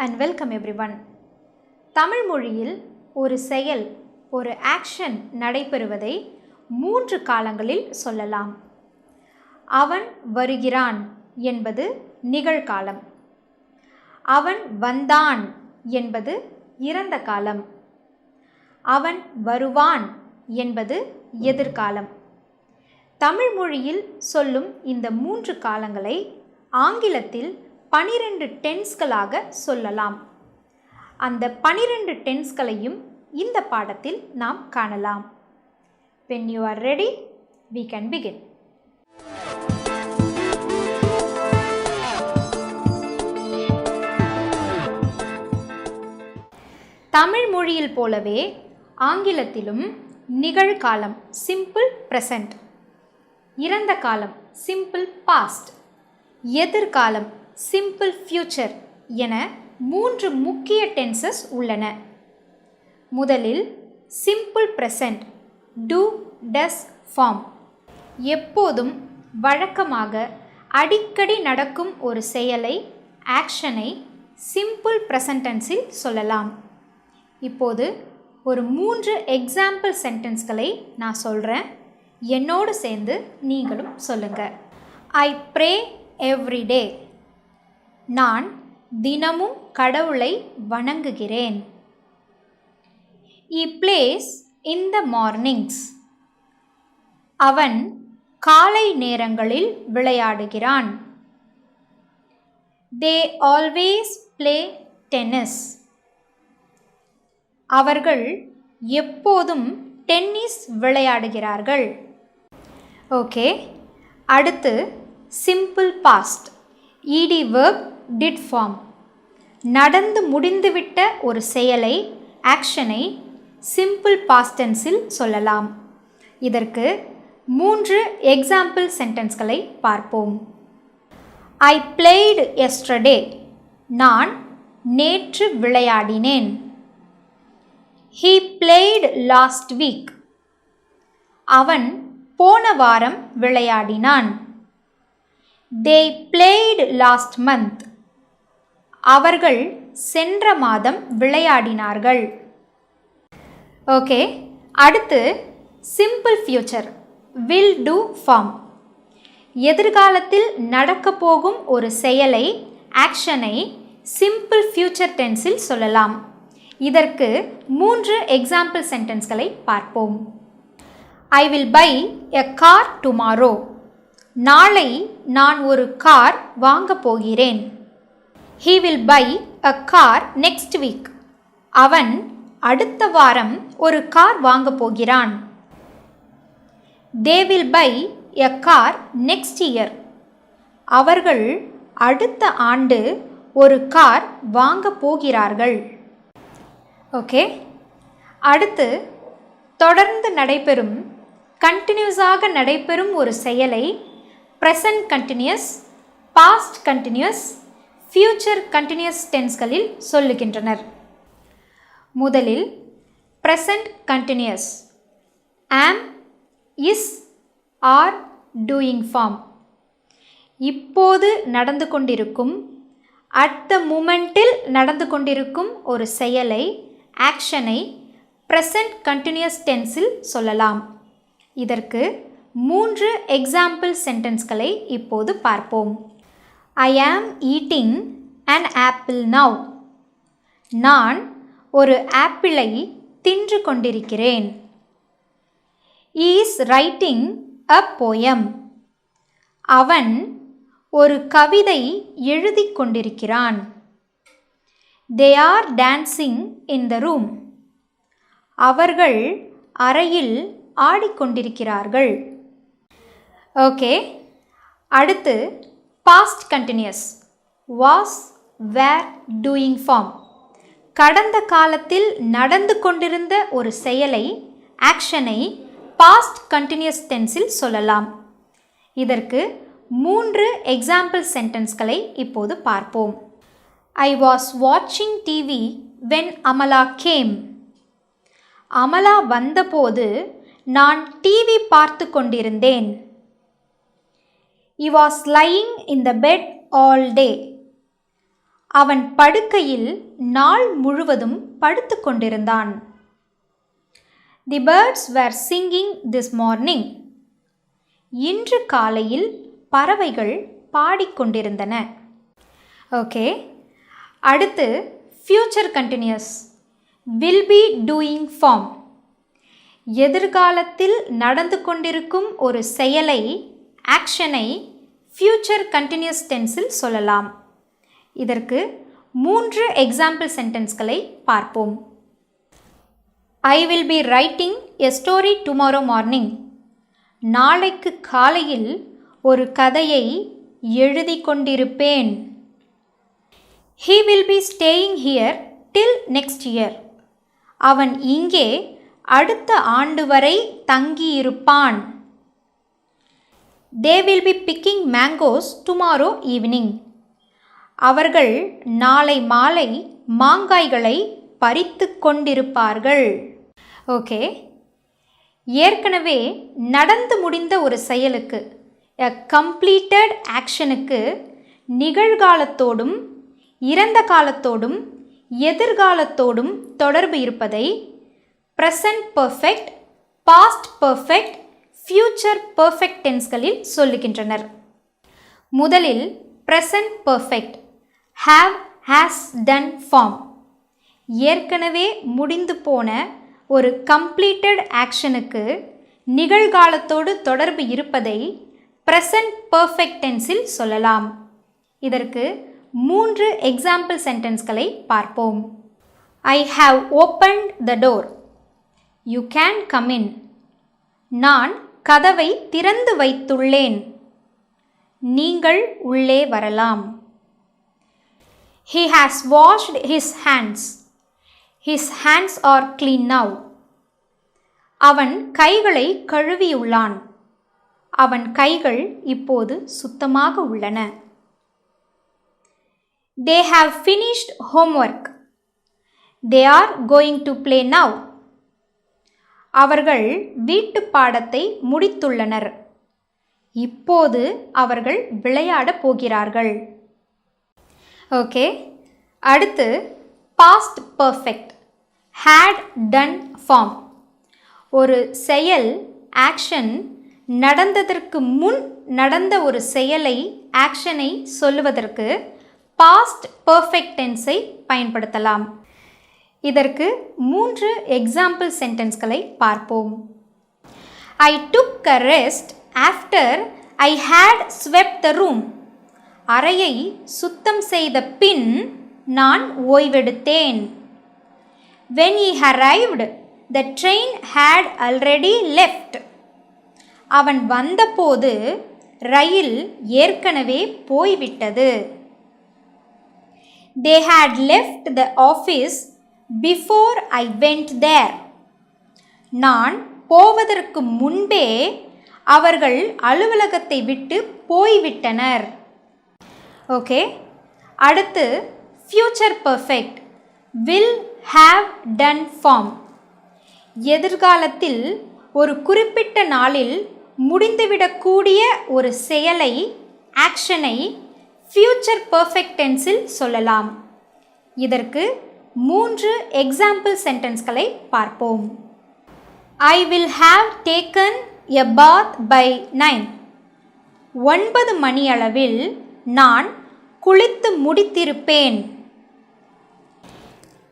and welcome everyone. Tamil மொழியில் ஒரு செயல், ஒரு ஆக்ஷன் நடைபெறுவதை 3 காலங்களில் சொல்லலாம். அவன் வருகிறான் என்பது நிகழ்காலம். அவன் வந்தான் என்பது இறந்த காலம். அவன் வருவான் என்பது எதிர்காலம். தமிழ் மொழியில் சொல்லும் இந்த 3 காலங்களை ஆங்கிலத்தில் 12 டென்ஸ்களாக சொல்லலாம். அந்த 12 டென்ஸ்களையும் இந்த பாடத்தில் நாம் காணலாம். When you are ready, we can begin. Tamil மொழியில் போலவே ஆங்கிலத்திலும் நிகழ்காலம் சிம்பிள் ப்ரெசன்ட், இறந்த காலம் சிம்பிள் பாஸ்ட், எதிர்காலம் சிம்பிள் ஃபியூச்சர் என 3 முக்கிய டென்சஸ் உள்ளன. முதலில் சிம்பிள் ப்ரெசன்ட் டூ டஸ் ஃபார்ம். எப்போதும் வழக்கமாக அடிக்கடி நடக்கும் ஒரு செயலை, ஆக்ஷனை சிம்பிள் ப்ரெசன்ட் டென்ஸில் சொல்லலாம். இப்போது ஒரு 3 எக்ஸாம்பிள் சென்டென்ஸ்களை நான் சொல்கிறேன். என்னோடு சேர்ந்து நீங்களும் சொல்லுங்கள். I pray every day. நான் தினமும் கடவுளை வணங்குகிறேன். He plays in the mornings. அவன் காலை நேரங்களில் விளையாடுகிறான். They always play tennis. அவர்கள் எப்போதும் டென்னிஸ் விளையாடுகிறார்கள். ஓகே, அடுத்து simple past ed verb did form. நடந்து முடிந்துவிட்ட ஒரு செயலை, ஆக்ஷனை சிம்பிள் பாஸ்ட் டென்ஸில் சொல்லலாம். இதற்கு 3 எக்ஸாம்பிள் சென்டென்ஸ்களை பார்ப்போம். ஐ பிளேய்டு எஸ்டர்டே. நான் நேற்று விளையாடினேன். He played last week. அவன் போன வாரம் விளையாடினான். They played last month. அவர்கள் சென்ற மாதம் விளையாடினார்கள். ஓகே, அடுத்து simple future will do form. எதிர்காலத்தில் நடக்கப் போகும் ஒரு செயலை, ஆக்ஷனை சிம்பிள் ஃபியூச்சர் டென்ஸில் சொல்லலாம். இதற்கு 3 எக்ஸாம்பிள் சென்டென்ஸ்களை பார்ப்போம். I will buy a car tomorrow. நாளை நான் ஒரு கார் வாங்க போகிறேன். He will buy a car next week. அவன் அடுத்த வாரம் ஒரு கார் வாங்க போகிறான். They will buy a car next year. அவர்கள் அடுத்த ஆண்டு ஒரு கார் வாங்க போகிறார்கள். ஓகே, அடுத்து தொடர்ந்து நடைபெறும், கண்டினியூஸாக நடைபெறும் ஒரு செயலை present continuous, past continuous, future continuous டென்ஸ்களில் சொல்லுகின்றனர். முதலில் present continuous am, is, are, doing form. இப்போது நடந்து கொண்டிருக்கும், அட் த மூமெண்ட்டில் நடந்து கொண்டிருக்கும் ஒரு செயலை, ஆக்ஷனை ப்ரெசன்ட் கண்டினியூஸ் டென்ஸில் சொல்லலாம். இதற்கு 3 எக்ஸாம்பிள் சென்டென்ஸ்களை இப்போது பார்ப்போம். ஐ ஆம் ஈட்டிங் an apple now. நான் ஒரு ஆப்பிளை தின்று கொண்டிருக்கிறேன். He is writing a poem. அவன் ஒரு கவிதை எழுதி கொண்டிருக்கிறான். They are dancing in the room. அவர்கள் அறையில் ஆடிக்கொண்டிருக்கிறார்கள். ஓகே, அடுத்து past continuous was, were, doing form. கடந்த காலத்தில் நடந்து கொண்டிருந்த ஒரு செயலை, ஆக்ஷனை பாஸ்ட் கண்டினியூஸ் டென்ஸில் சொல்லலாம். இதற்கு 3 எக்ஸாம்பிள் சென்டென்ஸ்களை இப்போது பார்ப்போம். ஐ வாஸ் வாட்சிங் TV when Amala game. Amala வந்தபோது நான் டிவி பார்த்து கொண்டிருந்தேன். He was lying in the bed all day. அவன் படுக்கையில் நாள் முழுவதும் படுத்து கொண்டிருந்தான். The birds were singing this morning. இன்று காலையில் பறவைகள் பாடிக்கொண்டிருந்தன. ஓகே, அடுத்து future continuous. will be doing form. எதிர்காலத்தில் நடந்து கொண்டிருக்கும் ஒரு செயலை, ஆக்ஷனை ஃபியூச்சர் கண்டினியூஸ் டென்ஸில் சொல்லலாம். இதற்கு 3 எக்ஸாம்பிள் சென்டென்ஸ்களை பார்ப்போம். I will be writing a story tomorrow morning. நாளைக்கு காலையில் ஒரு கதையை எழுதி கொண்டிருப்பேன். He will be staying here till next year. அவன் இங்கே அடுத்த ஆண்டு வரை தங்கியிருப்பான். They will be picking mangoes tomorrow evening. அவர்கள் நாளை மாலை மாங்காய்களை பறித்து கொண்டிருப்பார்கள். ஓகே, ஏற்கனவே நடந்து முடிந்த ஒரு செயலுக்கு, a completed actionக்கு நிகழ்காலத்தோடும் இறந்த காலத்தோடும் எதிர்காலத்தோடும் தொடர்பு இருப்பதை present perfect, past perfect, future perfect டென்ஸ்களில் சொல்லுகின்றனர். முதலில் present perfect, have, has, done form. ஏற்கனவே முடிந்து போன ஒரு completed actionக்கு நிகழ்காலத்தோடு தொடர்பு இருப்பதை present perfect டென்ஸில் சொல்லலாம். இதற்கு 3 எக்ஸாம்பிள் சென்டென்ஸ்களை பார்ப்போம். I have opened the door. You can come in. நான் கதவை திறந்து வைத்துள்ளேன். நீங்கள் உள்ளே வரலாம். He has washed his hands. His hands are clean now. அவன் கைகளை கழுவியுள்ளான். அவன் கைகள் இப்போது சுத்தமாக உள்ளன. They have finished homework. They are going to play now. அவர்கள் வீட்டு பாடத்தை முடித்துள்ளனர். இப்போது அவர்கள் விளையாடப் போகிறார்கள். ஓகே, அடுத்து past perfect, had, done form. ஒரு செயல், ஆக்ஷன் நடந்ததற்கு முன் நடந்த ஒரு செயலை, ஆக்ஷனை சொல்லுவதற்கு past perfect டென்ஸை பயன்படுத்தலாம். இதற்கு 3 எக்ஸாம்பிள் சென்டென்ஸ்களை பார்ப்போம். I took a rest after I had swept the room. அறையை சுத்தம் செய்த பின் நான் ஓய்வெடுத்தேன். When he arrived, the train had already left. அவன் வந்தபோது ரயில் ஏற்கனவே போய்விட்டது. They had left the office before I went there. நான் போவதற்கு முன்பே அவர்கள் அலுவலகத்தை விட்டு போய்விட்டனர். ஓகே, அடுத்து future perfect, will, have, done form. எதிர்காலத்தில் ஒரு குறிப்பிட்ட நாளில் முடிந்துவிடக்கூடிய ஒரு செயலை, ஆக்ஷனை ஃபியூச்சர் பர்ஃபெக்ட் டென்ஸில் சொல்லலாம். இதற்கு 3 எக்ஸாம்பிள் சென்டென்ஸ்களை பார்ப்போம். I will have taken a bath by 9. 9 மணியளவில் நான் குளித்து முடித்திருப்பேன்.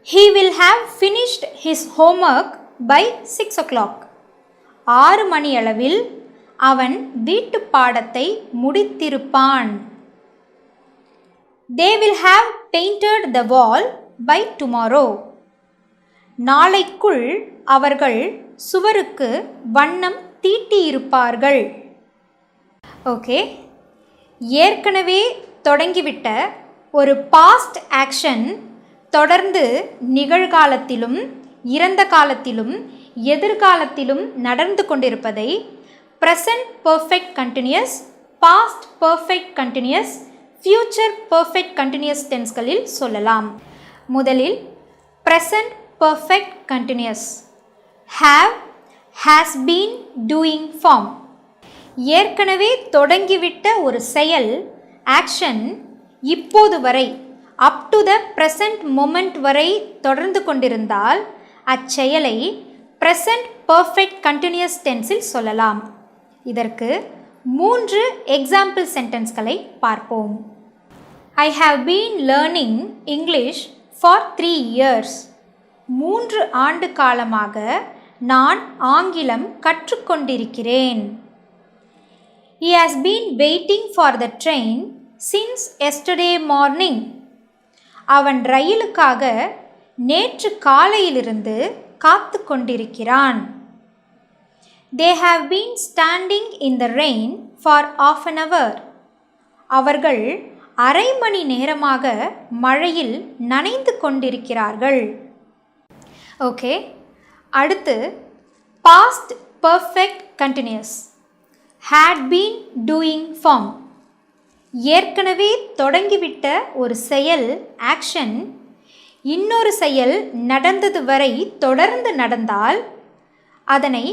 He will have finished his homework by 6 o'clock. 6 மணியளவில் அவன் வீட்டு பாடத்தை முடித்திருப்பான். They will have painted the wall by tomorrow. நாளைக்குள் அவர்கள் சுவருக்கு வண்ணம் தீட்டியிருப்பார்கள். ஓகே, ஏற்கனவே தொடங்கிவிட்ட ஒரு பாஸ்ட் ஆக்ஷன் தொடர்ந்து நிகழ்காலத்திலும் இறந்த காலத்திலும் எதிர்காலத்திலும் நடந்து கொண்டிருப்பதை present perfect continuous, past perfect continuous, future perfect continuous டென்ஸ்களில் சொல்லலாம். முதலில் present perfect continuous, have, has been, doing form. ஏற்கனவே தொடங்கிவிட்ட ஒரு செயல், ஆக்ஷன் இப்போது வரை up to the present moment வரை தொடர்ந்து கொண்டிருந்தால் அச்செயலை ப்ரெசன்ட் பர்ஃபெக்ட் கண்டினியூஸ் டென்ஸில் சொல்லலாம். இதற்கு 3 எக்ஸாம்பிள் சென்டென்ஸ்களை பார்ப்போம். I have been learning English for 3 years. 3 ஆண்டு காலமாக நான் ஆங்கிலம் கற்றுக்கொண்டிருக்கிறேன். He has been waiting for the train since yesterday morning. அவன் ரயிலுக்காக நேற்று காலையிலிருந்து காத்து கொண்டிருக்கிறான். They have been standing in the rain for half an hour. அவர்கள் அரை மணி நேரமாக மழையில் நனைந்து கொண்டிருக்கிறார்கள். ஓகே, அடுத்து past perfect continuous. had been doing form. ஏற்கனவே தொடங்கிவிட்ட ஒரு செயல் ஆக்ஷன் இன்னொரு செயல் நடந்தது வரை தொடர்ந்து நடந்தால் அதனை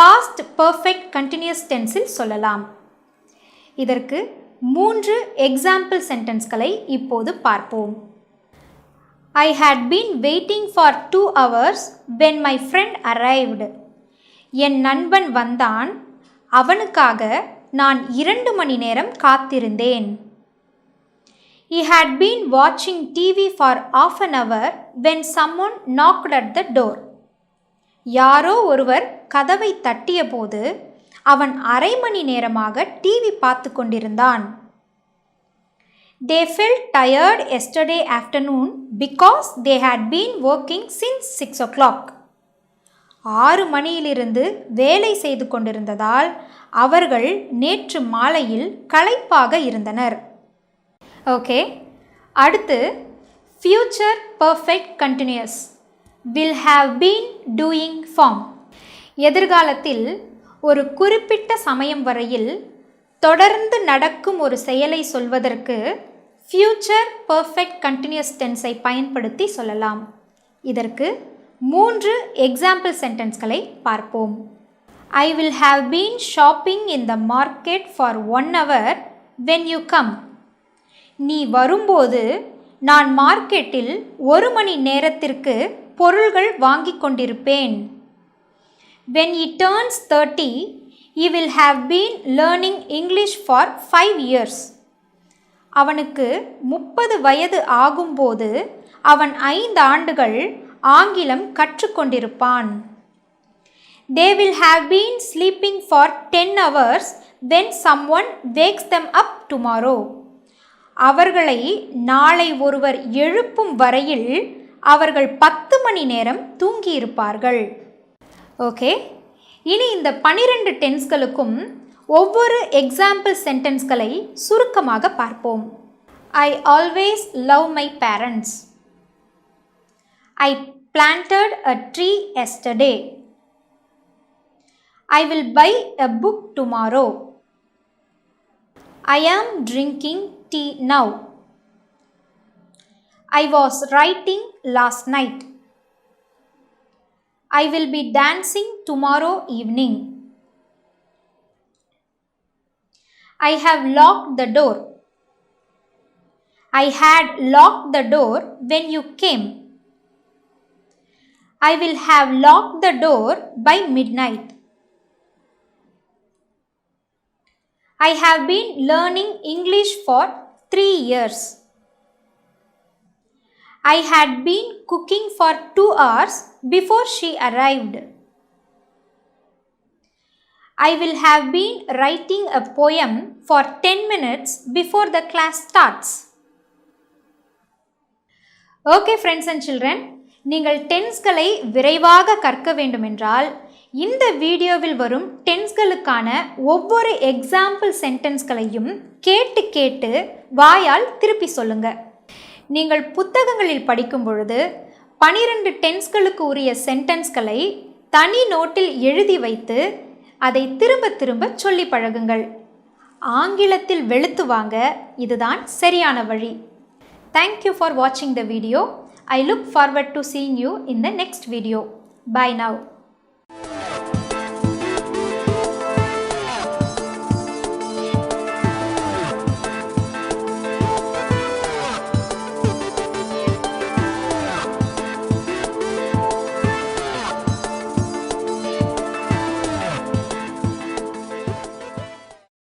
பாஸ்ட் பர்ஃபெக்ட் கண்டினியூஸ் டென்ஸில் சொல்லலாம். இதற்கு 3 எக்ஸாம்பிள் சென்டென்ஸ்களை இப்போது பார்ப்போம். I had been waiting for 2 hours when my friend arrived. என் நண்பன் வந்தான், அவனுக்காக நான் 2 மணி நேரம் காத்திருந்தேன். He had been watching TV for half an hour when someone knocked at the door. யாரோ ஒருவர் கதவை தட்டிய போது அவன் அரை மணி நேரமாக டிவி பார்த்து கொண்டிருந்தான். They felt tired yesterday afternoon because they had been working since 6 o'clock. 6 மணியிலிருந்து வேலை செய்து கொண்டிருந்ததால் அவர்கள் நேற்று மாலையில் களைப்பாக இருந்தனர். ஓகே, அடுத்து future perfect continuous will have been doing form. எதிர்காலத்தில் ஒரு குறிப்பிட்ட சமயம் வரையில் தொடர்ந்து நடக்கும் ஒரு செயலை சொல்வதற்கு ஃபியூச்சர் பர்ஃபெக்ட் கண்டினியூஸ் டென்ஸை பயன்படுத்தி சொல்லலாம். இதற்கு 3 எக்ஸாம்பிள் சென்டென்ஸ்களை பார்ப்போம். I will have been shopping in the market for 1 hour when you come. நீ வரும்போது நான் மார்க்கெட்டில் 1 மணி நேரத்திற்கு பொருள்கள் வாங்கிக் கொண்டிருப்பேன். When he turns 30, he will have been learning English for 5 years. அவனுக்கு 30 வயது ஆகும்போது அவன் 5 ஆண்டுகள் ஆங்கிலம் கற்றுக்கொண்டிருப்பான். They will have been sleeping for 10 hours when someone wakes them up tomorrow. அவர்களை நாளை ஒருவர் எழுப்பும் வரையில் அவர்கள் 10 மணி நேரம் தூங்கியிருப்பார்கள். ஓகே, இனி இந்த 12 டென்ஸ்களுக்கும் ஒவ்வொரு எக்ஸாம்பிள் சென்டென்ஸ்களை சுருக்கமாக பார்ப்போம். I always love my parents. I planted a tree yesterday. I will buy a book tomorrow. I am drinking tea now. I was writing last night. I will be dancing tomorrow evening. I have locked the door. I had locked the door when you came. I will have locked the door by midnight. I have been learning English for 3 years. I had been cooking for 2 hours before she arrived. I will have been writing a poem for 10 minutes before the class starts. Okay friends and children, நீங்கள் டென்ஸ்களை விரைவாக கற்க வேண்டுமென்றால் இந்த வீடியோவில் வரும் டென்ஸ்களுக்கான ஒவ்வொரு example சென்டென்ஸ்களையும் கேட்டு கேட்டு வாயால் திருப்பி சொல்லுங்க. நீங்கள் புத்தகங்களில் படிக்கும் பொழுது 12 டென்ஸ்களுக்கு உரிய சென்டென்ஸ்களை தனி நோட்டில் எழுதி வைத்து அதை திரும்ப திரும்ப சொல்லி பழகுங்கள். ஆங்கிலத்தில் வெளுத்து வாங்க இதுதான் சரியான வழி. Thank you for watching the video. I look forward to seeing you in the next video. Bye now.